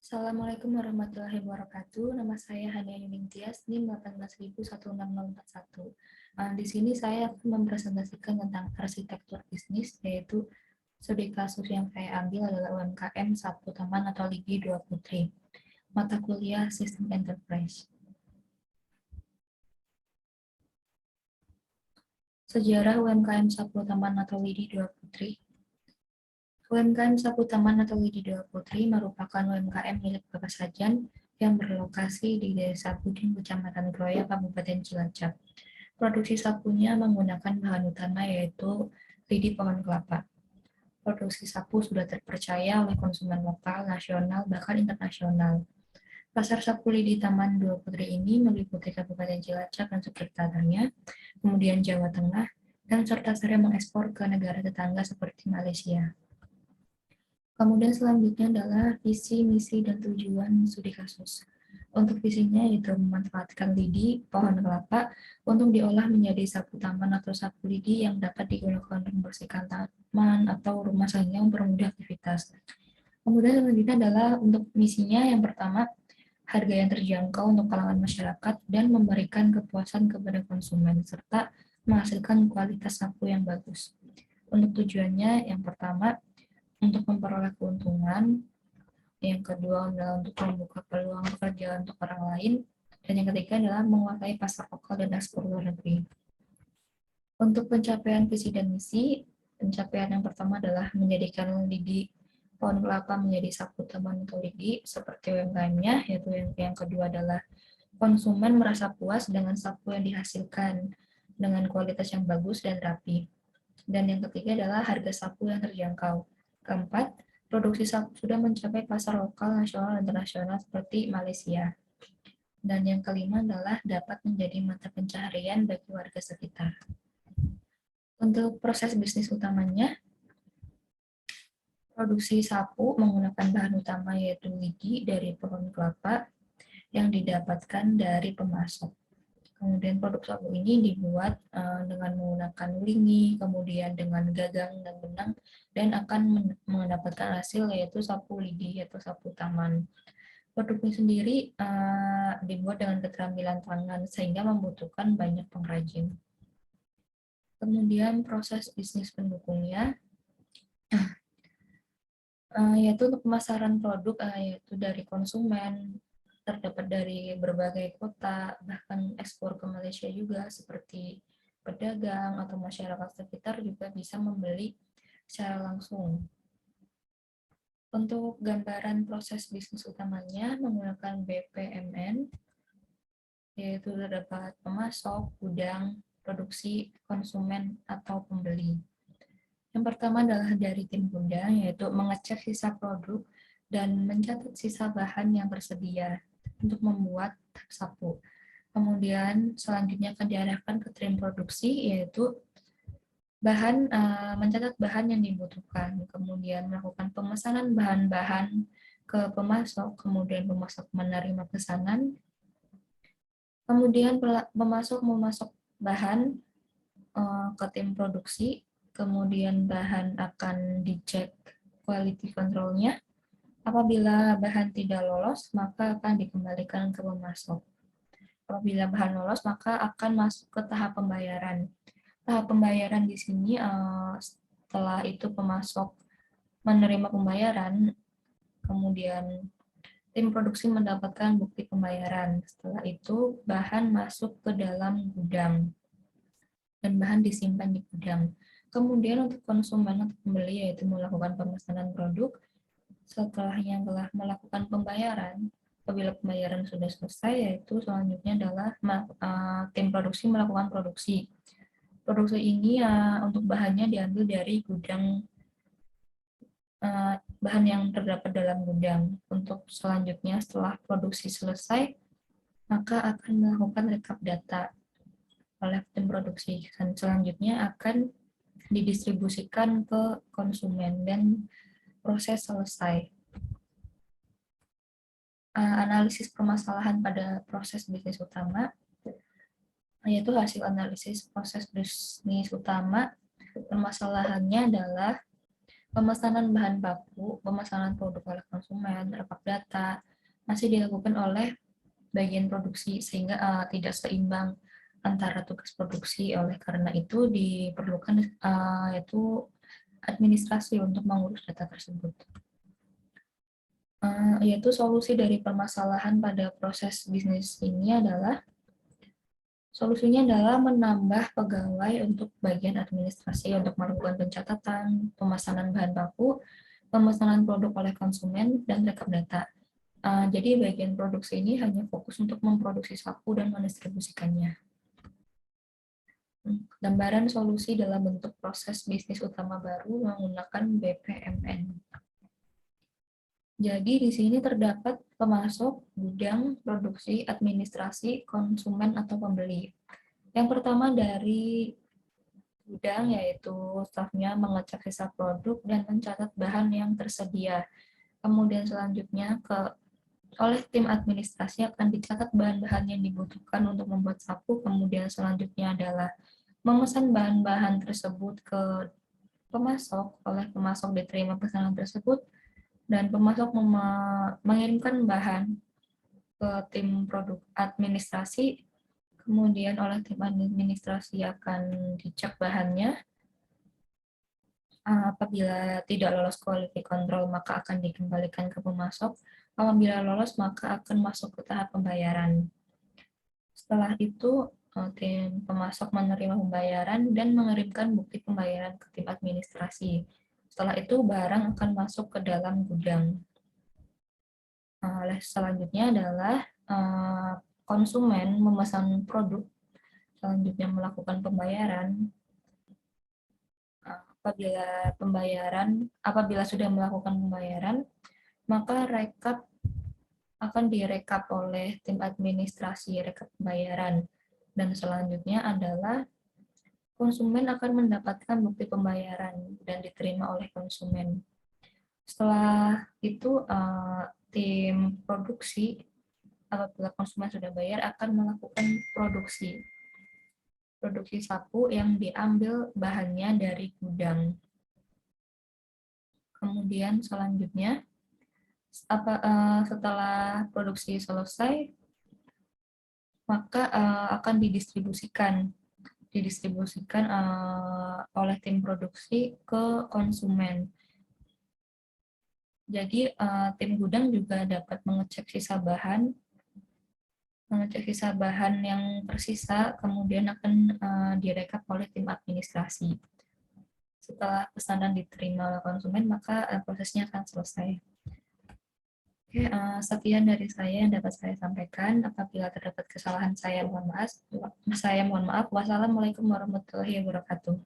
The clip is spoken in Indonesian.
Assalamualaikum warahmatullahi wabarakatuh. Nama saya Hania Yuning Tias, NIM 1816041. Di sini saya akan mempresentasikan tentang arsitektur bisnis, yaitu studi kasus yang saya ambil adalah UMKM 1 Taman atau Ligi 2 Putri. Mata kuliah Sistem Enterprise. Sejarah UMKM 1 Taman atau Lidi 2 Putri. UMKM Sapu Taman atau Widi Dua Putri merupakan UMKM milik Bapak Sajan yang berlokasi di Desa Puding, Kecamatan Kroya, Kabupaten Cilacap. Produksi sapunya menggunakan bahan utama yaitu lidi pohon kelapa. Produksi sapu sudah terpercaya oleh konsumen lokal, nasional, bahkan internasional. Pasar sapu lidi Taman Dua Putri ini meliputi Kabupaten Cilacap dan sekitarnya, kemudian Jawa Tengah, dan serta sering mengekspor ke negara tetangga seperti Malaysia. Kemudian selanjutnya adalah visi, misi, dan tujuan studi kasus. Untuk visinya yaitu memanfaatkan lidi, pohon kelapa, untuk diolah menjadi sapu taman atau sapu lidi yang dapat digunakan untuk membersihkan taman atau rumah sehingga mempermudah aktivitas. Kemudian selanjutnya adalah untuk misinya yang pertama, harga yang terjangkau untuk kalangan masyarakat dan memberikan kepuasan kepada konsumen, serta menghasilkan kualitas sapu yang bagus. Untuk tujuannya yang pertama, untuk memperoleh keuntungan, yang kedua adalah untuk membuka peluang pekerjaan untuk orang lain, dan yang ketiga adalah menguasai pasar lokal dan ekspor luar negeri. Untuk pencapaian visi dan misi, pencapaian yang pertama adalah menjadikan lidi pohon kelapa menjadi sapu taman atau lidi seperti UMKM-nya, yaitu yang kedua adalah konsumen merasa puas dengan sapu yang dihasilkan dengan kualitas yang bagus dan rapi. Dan yang ketiga adalah harga sapu yang terjangkau. Keempat, produksi sapu sudah mencapai pasar lokal, nasional, dan internasional seperti Malaysia. Dan yang kelima adalah dapat menjadi mata pencaharian bagi warga sekitar. Untuk proses bisnis utamanya, produksi sapu menggunakan bahan utama yaitu lidi dari pohon kelapa yang didapatkan dari pemasok. Kemudian produk sapu ini dibuat dengan menggunakan lingi, kemudian dengan gagang dan benang, dan akan mendapatkan hasil yaitu sapu lidi atau sapu taman. Produknya sendiri dibuat dengan keterampilan tangan sehingga membutuhkan banyak pengrajin. Kemudian proses bisnis pendukungnya, yaitu untuk pemasaran produk yaitu dari konsumen, terdapat dari berbagai kota, bahkan ekspor ke Malaysia juga, seperti pedagang atau masyarakat sekitar juga bisa membeli secara langsung. Untuk gambaran proses bisnis utamanya menggunakan BPMN, yaitu terdapat pemasok, gudang, produksi, konsumen, atau pembeli. Yang pertama adalah dari tim gudang, yaitu mengecek sisa produk dan mencatat sisa bahan yang tersedia untuk membuat sapu. Kemudian selanjutnya akan diarahkan ke tim produksi, yaitu mencatat bahan yang dibutuhkan, kemudian melakukan pemesanan bahan-bahan ke pemasok, kemudian pemasok menerima pesanan, kemudian pemasok memasok bahan ke tim produksi, kemudian bahan akan dicek quality control-nya. Apabila bahan tidak lolos, maka akan dikembalikan ke pemasok. Apabila bahan lolos, maka akan masuk ke tahap pembayaran. Tahap pembayaran di sini setelah itu pemasok menerima pembayaran, kemudian tim produksi mendapatkan bukti pembayaran. Setelah itu bahan masuk ke dalam gudang dan bahan disimpan di gudang. Kemudian untuk konsumen atau pembeli yaitu melakukan pemesanan produk. Setelahnya telah melakukan pembayaran, apabila pembayaran sudah selesai, yaitu selanjutnya adalah tim produksi melakukan produksi. Produksi ini untuk bahannya diambil dari gudang, bahan yang terdapat dalam gudang. Untuk selanjutnya setelah produksi selesai, maka akan melakukan rekap data oleh tim produksi. Dan selanjutnya akan didistribusikan ke konsumen dan proses selesai. Analisis permasalahan pada proses bisnis utama, yaitu hasil analisis proses bisnis utama. Permasalahannya adalah Pemesanan bahan baku, pemesanan produk oleh konsumen, rekap data, masih dilakukan oleh bagian produksi sehingga tidak seimbang antara tugas produksi. Oleh karena itu diperlukan yaitu administrasi untuk mengurus data tersebut. Yaitu solusi dari permasalahan pada proses bisnis ini adalah solusinya adalah menambah pegawai untuk bagian administrasi untuk melakukan pencatatan, pemesanan bahan baku, pemesanan produk oleh konsumen, dan rekap data. Jadi bagian produksi ini hanya fokus untuk memproduksi sapu dan mendistribusikannya. Gambaran solusi dalam bentuk proses bisnis utama baru menggunakan BPMN. Jadi di sini terdapat pemasok, gudang, produksi, administrasi, konsumen atau pembeli. Yang pertama dari gudang yaitu stafnya mengecek sisa produk dan mencatat bahan yang tersedia. Kemudian selanjutnya oleh tim administrasi akan dicatat bahan-bahan yang dibutuhkan untuk membuat sapu. Kemudian selanjutnya adalah memesan bahan-bahan tersebut ke pemasok. Oleh pemasok diterima pesanan tersebut dan pemasok mengirimkan bahan ke tim produk administrasi. Kemudian oleh tim administrasi akan dicek bahannya. Apabila tidak lolos quality control, maka akan dikembalikan ke pemasok. Apabila lolos, maka akan masuk ke tahap pembayaran. Setelah itu, tim pemasok menerima pembayaran dan mengirimkan bukti pembayaran ke tim administrasi. Setelah itu, barang akan masuk ke dalam gudang. Selanjutnya adalah konsumen memesan produk, selanjutnya melakukan pembayaran. Apabila sudah melakukan pembayaran, maka rekap akan direkap oleh tim administrasi rekap pembayaran. Dan selanjutnya adalah konsumen akan mendapatkan bukti pembayaran dan diterima oleh konsumen. Setelah itu tim produksi apabila konsumen sudah bayar akan melakukan produksi sapu yang diambil bahannya dari gudang. Kemudian selanjutnya setelah produksi selesai, maka akan didistribusikan oleh tim produksi ke konsumen. Jadi tim gudang juga dapat mengecek sisa bahan yang tersisa, kemudian akan direkap oleh tim administrasi. Setelah pesanan diterima oleh konsumen, maka prosesnya akan selesai. Oke, sekian dari saya yang dapat saya sampaikan. Apabila terdapat kesalahan, saya mohon maaf. Wassalamualaikum warahmatullahi wabarakatuh.